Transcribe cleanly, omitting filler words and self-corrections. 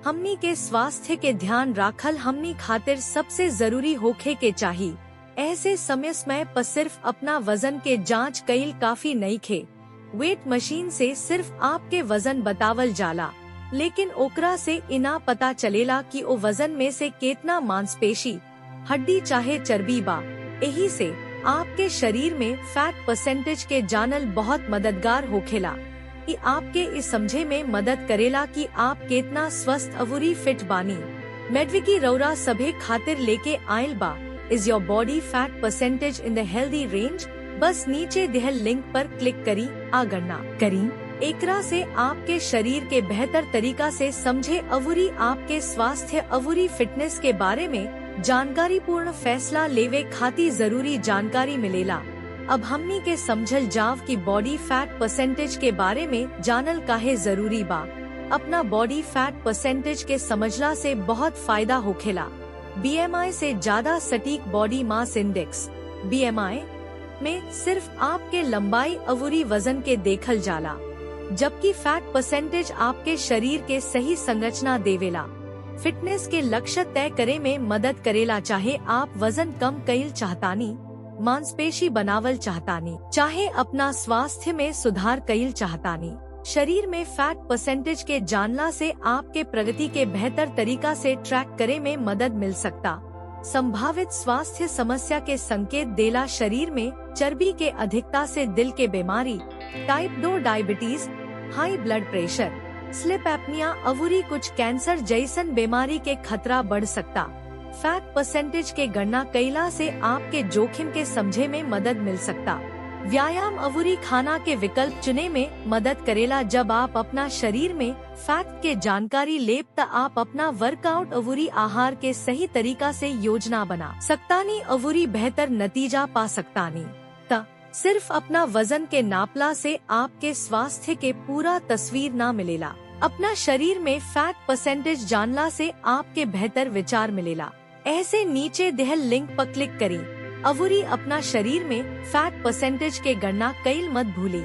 हमनी के स्वास्थ्य के ध्यान राखल हमनी खातिर सबसे जरूरी होखे के चाही। ऐसे समय पर सिर्फ अपना वजन के जांच कईल काफी नहीं खे। वेट मशीन से सिर्फ आपके वजन बतावल जाला, लेकिन ओकरा से इना पता चलेला कि ओ वजन में से कितना मांसपेशी, हड्डी चाहे चर्बी बा। यही से आपके शरीर में फैट परसेंटेज के जानल बहुत मददगार होखेला। कि आपके इस समझे में मदद करेला कि आप कितना स्वस्थ अवुरी फिट बानी। मेडविकी रौरा सभे खातिर लेके आयल बा। Is your body fat percentage in the healthy range? बस नीचे दिहल लिंक पर क्लिक करी आ गणना करी। एकरा से आपके शरीर के बेहतर तरीका से समझे अवुरी आपके स्वास्थ्य अवुरी फिटनेस के बारे में जानकारी पूर्ण फैसला लेवे खाती जरूरी जानकारी मिलेला। अब हमनी के समझल जाव की बॉडी फैट परसेंटेज के बारे में जानल काहे जरूरी बा। अपना बॉडी फैट परसेंटेज के समझला से बहुत फायदा होखेला। BMI से ज्यादा सटीक बॉडी मास इंडेक्स BMI में सिर्फ आपके लंबाई अवुरी वजन के देखल जाला, जबकि फैट परसेंटेज आपके शरीर के सही संरचना देवेला। फिटनेस के लक्ष्य तय करे में मदद करेला, चाहे आप वजन कम कईल चाहतानी, मांसपेशी बनावल चाहतानी, चाहे अपना स्वास्थ्य में सुधार कईल चाहतानी। शरीर में फैट परसेंटेज के जानला से आपके प्रगति के बेहतर तरीका से ट्रैक करे में मदद मिल सकता। संभावित स्वास्थ्य समस्या के संकेत देला शरीर में चर्बी के अधिकता से दिल के बीमारी, टाइप 2 डायबिटीज, हाई ब्लड प्रेशर, स्लीप एपनिया अवुरी कुछ कैंसर जैसन बीमारी के खतरा बढ़ सकता। फैट परसेंटेज के गणना कईला से आपके जोखिम के समझे में मदद मिल सकता। व्यायाम अवुरी खाना के विकल्प चुने में मदद करेला। जब आप अपना शरीर में फैट के जानकारी लेब त आप अपना वर्कआउट अवुरी आहार के सही तरीका से योजना बना सकतानी अवुरी बेहतर नतीजा पा सकतानी। सिर्फ अपना वजन के नापला से आपके स्वास्थ्य के पूरा तस्वीर ना मिलेला। अपना शरीर में फैट परसेंटेज जानला से आपके बेहतर विचार मिलेला। ऐसे नीचे दिहल लिंक पर क्लिक करी अवुरी अपना शरीर में फैट परसेंटेज के गणना कईल मत भूली।